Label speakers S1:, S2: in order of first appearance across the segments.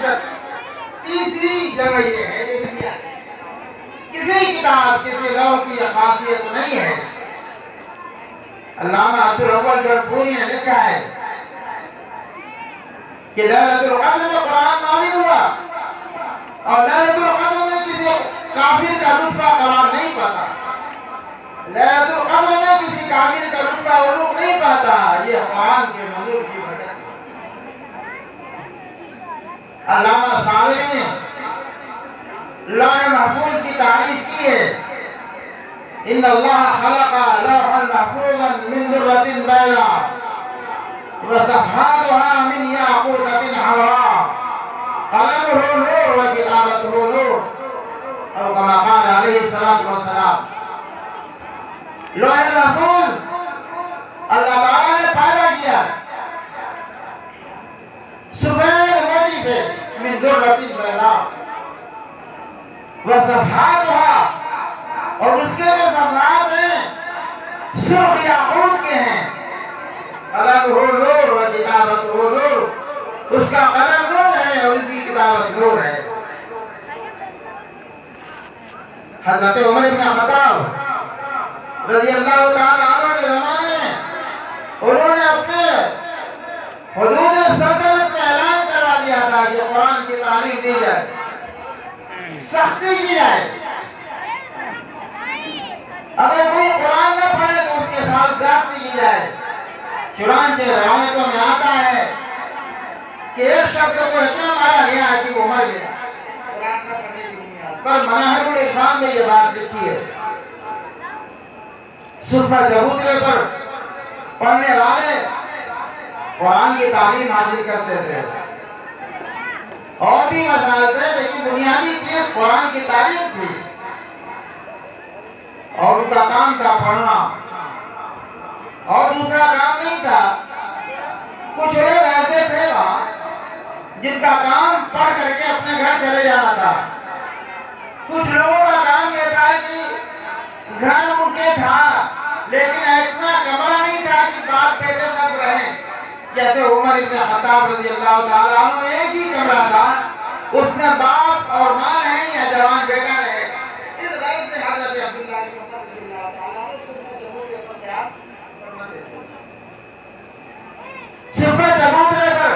S1: तीसरी जगह ये है जो दुनिया किसी किताब किसी लौह की खासियत नहीं है। अल्लामा अब्दुल अव्वल जौनपुरी ने लिखा है कि लैलतुल क़द्र में कुरान नाज़िल हुआ और लैलतुल क़द्र में किसी काफिर का रुतबा करार नहीं पाता। लैलतुल क़द्र में किसी काफिर का रुतबा उलूक नहीं पाता। ये कुरान के नज़ूल की वजह है। अल्लामा सालेह ने लौह महफूज की तारीफ की है। इन्ना अल्लाह खलक़ा लौहन महफूज़न मिन दुर्रतिन बैज़ा व सफ़हातुहा मिन याक़ूततिन हमरा क़लमुहु नूर व किताबतुहु नूर और कमा क़ाल अलैहि सलातु व सलाम। लौह महफूज अल्लाह ताला ने पैदा किया सफ़ेद मोती से मिन दुर्रतिन बैज़ा व सफ़हातुहा और उसके जो सफ़हात हैं सुर्ख़ याक़ूत के हैं। क़लमुहु नूर व किताबतुहु नूर, उसका कलम नूर है और उसकी किताबत नूर है। हज़रत उमर इब्न ख़त्ताब रज़ियल्लाहु ताला अन्हु के ज़माने में उन्होंने अपने हुदूद सल्तनत में ऐलान करवा दिया था कि कुरान की तारीफ दी जाए, सख्ती की जाए। अगर कोई कुरान न पढ़े तो उसके साथ ज्यादती की जाए। चुनांचे रवायतों में आता है कि एक शख्स को इतना मारा गया कि वो मर गया पर मनाहिरुल इरफान में ये बात लिखी है। सुफ़ा चबूतरे पर पढ़ने वाले कुरान की तालीम हासिल करते थे और भी मसाइल थे, लेकिन बुनियादी चीज कुरान की तारीफ थी और उनका काम था पढ़ना और दूसरा काम नहीं था। कुछ लोग ऐसे थे जिनका काम पढ़ करके अपने घर चले जाना था। कुछ लोगों का काम ये था कि घर उनके था लेकिन इतना कमरा नहीं था कि बाप बेटे सब रहे। जैसे उमर इब्न ख़त्ताब रज़ियल्लाहु ताला अन्हु एक ही कमरा था, उसमें बाप और माँ है या जवान बेटा है। इस गलत से हज़रत अब्दुल्लाह इब्न उमर रज़ियल्लाहु ताला अन्हु सुफ़ा चबूतरे पर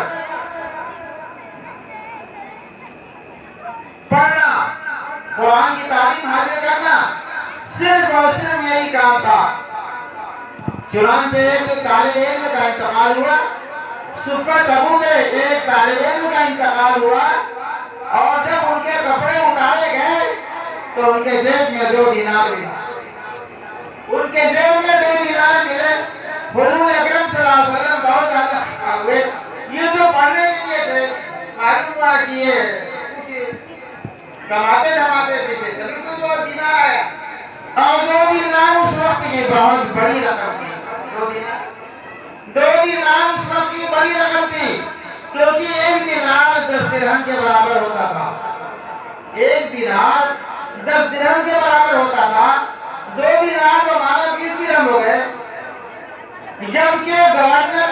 S1: पढ़ना, कुरान की तालीम हासिल करना सिर्फ और सिर्फ यही काम था। चुनांचे एक तालिब इल्म का इंतकाल हुआ, सुफ़ा चबूतरे एक तालिब इल्म का इंतकाल हुआ और जब उनके कपड़े उतारे गए तो उनके जेब में 2 दीनार मिले। उनके जेब में 2 दीनार मिले। हुज़ूर अकरम सल्लल्लाहु अलैहि वसल्लम बहुत ज्यादा हुए। ये जो पढ़ने के लिए थे मालूम हुआ कि ये कमाते धमाते भी थे, तभी तो 2 दीनार आया और 2 दीनार उस वक्त की बहुत बड़ी रकम थी। 2 दीनार उस वक्त की बड़ी रकम थी क्योंकि 1 दीनार 10 दिरहम के बराबर होता था। 1 दीनार 10 दिरहम के बराबर होता था। 2 दीनार तो माना 20 दिरहम हो गए। जबकि गवर्नर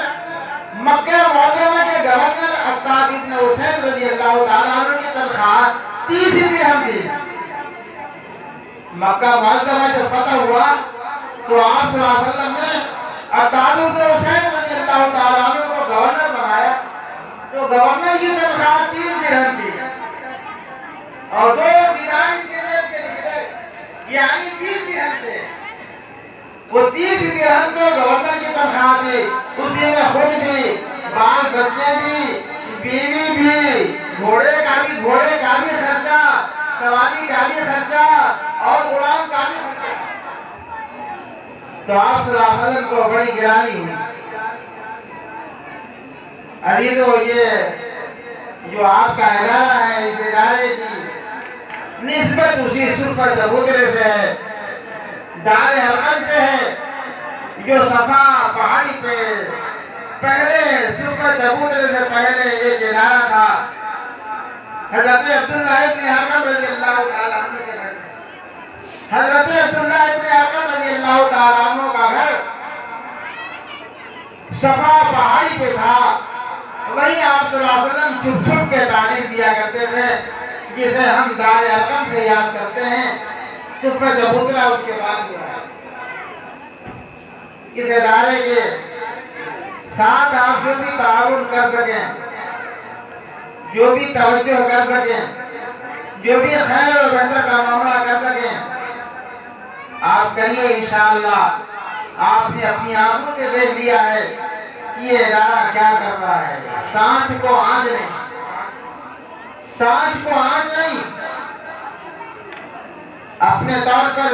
S1: मक्का मुअज़्ज़मा के गवर्नर अत्ताब इब्न हुसैन रज़ियल्लाहु ताला अन्हु की तनख्वाह 30 दिरहम थी। मक्का मुअज़्ज़मा जब फतह हुआ तो आप सल्लल्लाहु अलैहि वसल्लम ने अत्ताब इब्न हुसैन रज़ियल्लाहु ताला अन्हु को गवर्नर बनाया। तो गवर्नर की तनख्वाह 30 दिरहम थी और 2 दीनार के लिए यानी 20 दिरहम थे। वो 30 दिरहम तो गवर्नर की तनख्वाह थी, उसी में खुद भी, बाल बच्चे भी, बीवी भी, घोड़े का भी खर्चा, सवारी का भी खर्चा और गुलाम का भी खर्चा। तो आप सल्लल्लाहु अलैहि वसल्लम को बड़ी गिरानी हुई। अरे तो ये जो आपका इरादा है इस इरादे की निस्बत उसी सुफ़ा चबूतरे से है, दार हरकत से है जो सफा पहाड़ी पे पहले सुफ़ा चबूतरे से पहले एक इदारा था। हज़रत अब्दुल्लाह इब्न हरकम रज़ियल्लाहु ताला अन्हु के घर, हज़रत अब्दुल्लाह इब्न हरकम रज़ियल्लाहु ताला अन्हु का घर सफा पहाड़ी पे था। वही आप सल्लल्लाहु अलैहि वसल्लम छुप छुप के तालीम दिया जिसे हम दार अरकम से याद करते हैं, सुबह जब उतरा उसके बाद इस इदारे के साथ आप जो भी ताउन कर सकें, जो भी तवज्जो कर सकें, जो भी खैर और बेहतर का मामला कर सकें, आप करिए। इंशाअल्लाह आपने अपनी आंखों से देख लिया है कि ये इदारा क्या कर रहा है। सांस को आंच नहीं, सांस को आंच नहीं, अपने तौर पर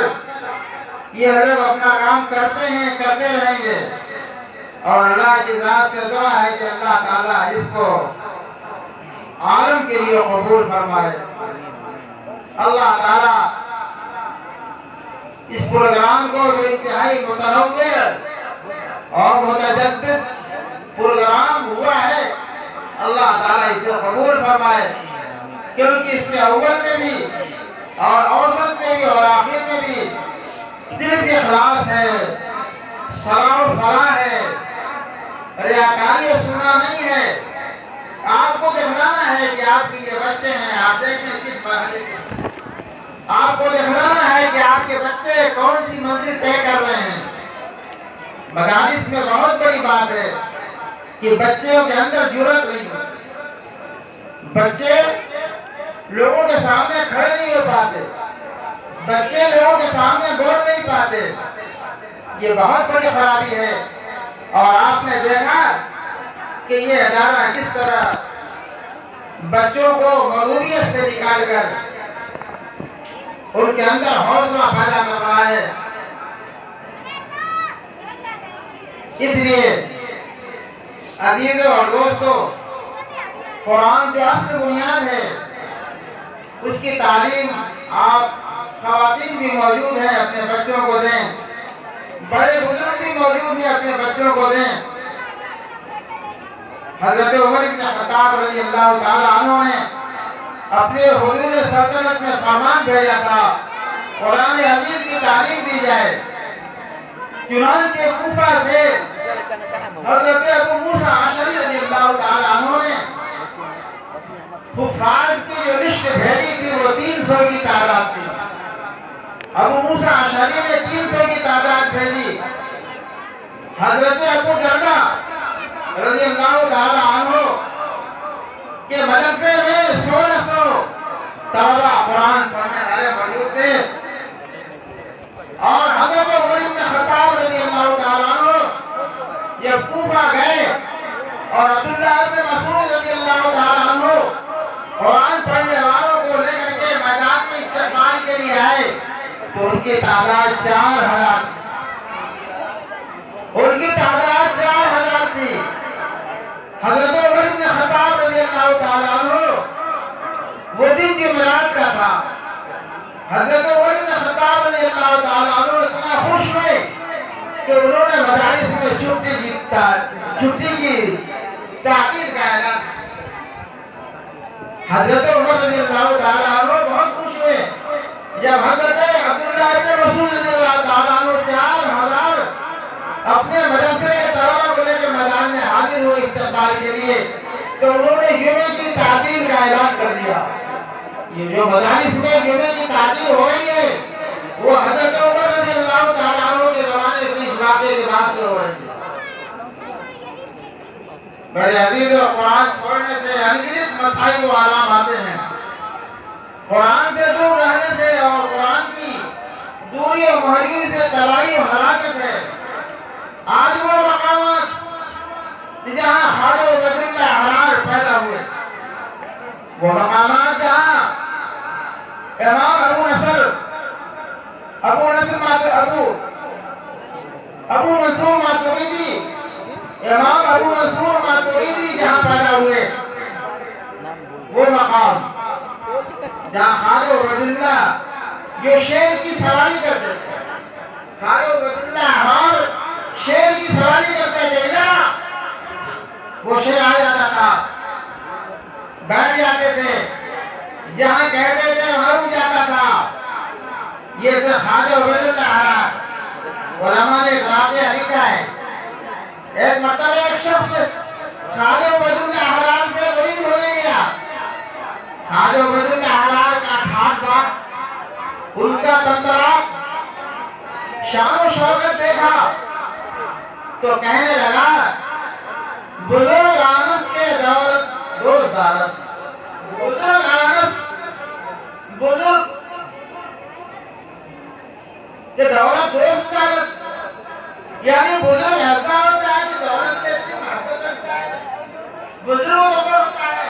S1: ये लोग अपना काम करते हैं, करते रहेंगे। और अल्लाह की ज़ात से दुआ है कि अल्लाह ताला इसको आलम के लिए कबूल फरमाए। अल्लाह ताला इस प्रोग्राम को जो इंतहाई मुतनव्विर और मुतजद्दिद प्रोग्राम हुआ है, अल्लाह ताला इसे कबूल फरमाए। क्योंकि इसके अव्वल में भी और औसत में भी और आखिर में भी सिर्फ इखलास है, सलाह और फलाह है, रियाकारी और सुनना नहीं है। आपको दिखलाना है कि आपके ये बच्चे हैं, आप देखें किस मरहले में, आपको दिखलाना है कि आपके बच्चे कौन सी मंजिल तय कर रहे हैं। मदारिस में बहुत बड़ी बात है कि बच्चों के अंदर जुर्रत नहीं होती, बच्चे लोगों के सामने खड़े नहीं हो पाते, बच्चे लोगों के सामने बोल नहीं पाते। ये बहुत बड़ी खराबी है। और आपने देखा कि ये इदारा किस तरह बच्चों को मरूरियत से निकालकर उनके अंदर हौसला पैदा कर रहा है। इसलिए अजीजों और दोस्तों, कुरान जो असल बुनियाद है उसकी तालीम आप ख़वातीन भी मौजूद हैं, अपने बच्चों को दें, बड़े बुजुर्ग भी मौजूद हैं, अपने बच्चों को दें। हज़रत उमर इब्न खत्ताब रज़ियल्लाहु ताला अन्हु ने अपने हुजूर सल्तनत में फरमान भेजा था कुरान अजीज की तालीम दी जाए। चुनांचे कूफा से हज़रत अबू मूसा अशअरी रज़ियल्लाहु ताला अन्हु ने कुफार की जो लिस्ट भेजी थी वो 300 की तादाद थी। अबू मूसा अशअरी ने 300 की तादाद भेजी। हज़रत अबू दर्दा रज़ियल्लाहु ताला अन्हु के मदरसे में 1600 तलबा कुरान पढ़ने वाले मौजूद थे। और हज़रत उमर इब्न खत्ताब रज़ियल्लाहु ताला अन्हु जब कूफा गए और अब्दुल्लाह इब्न मसूद रज़ियल्लाहु ताला अन्हु कुरान पढ़ने वालों को लेकर के मैदान में इस्तेमाल के लिए आए तो उनकी तादाद 4000 थी। उनकी तादाद 4000 थी। हज़रत उमर इब्न खत्ताब रज़ियल्लाहु ताला अन्हु वो दिन जुमेरात का था। हज़रत उमर इब्न खत्ताब रज़ियल्लाहु ताला अन्हु इतना खुश हुए कि उन्होंने मदारिस में छुट्टी की ताकीद का ऐलान। हज़रत उमर रज़ियल्लाहु ताला अन्हु बहुत खुश हुए जब हज़रत अब्दुल्लाह इब्न मसूद रज़ियल्लाहु ताला अन्हु 4000 अपने मदरसे के तलबा को लेकर मैदान में हाजिर हुए इस्तेमाल के लिए। तो उन्होंने जुमे की तातील का ऐलान कर दिया। ये जो मदारिस में जुमे की तातील हो रही है वो हज़रत उमर रज़ियल्लाहु ताला अन्हु के ज़माने से इस वाक़े के बाद से हो रही है। मेरे अज़ीज़ों, कुरान छोड़ने से अनगिनत मसाइल व आराम आते हैं। कुरान से दूर रहने से और कुरान की दूरी और महजूरी से तबाही और हलाकत है। आज वो मकामात जहाँ खालिद व बदरुल्लाह अहरार पैदा हुए, वो मकामात जहाँ इमाम अबू नसर मातुरीदी, इमाम अबू मंसूर मातुरीदी जहाँ पैदा हुए, वो मकाम जहाँ खालिद व बदरुल्लाह जो शेर की सवारी करते थे, खालिद व बदरुल्लाह अहरार शेर की सवारी करते थे ना, वो शेर आ जाता था, बैठ जाते थे, जहाँ कहते थे वहाँ रुक जाता था। ये तो खालिद व बदरुल्लाह अहरार उलमा ने वाक़या लिखा है। एक मतलब एक शख्स खालिद व बदरुल्लाह अहरार से गरीब हो गया। खालिद व बदरुल्लाह उनका तंत्रा शान शौकत देखा तो कहने लगा, बुजुर्ग आनस के दौलत दोस्त दालत, बुजुर्ग आनस बुजुर्ग के दौलत दोस्त दालत, यानी बुजुर्ग ऐसा होता है कि दौलत के इसकी महत्व करता है। बुजुर्ग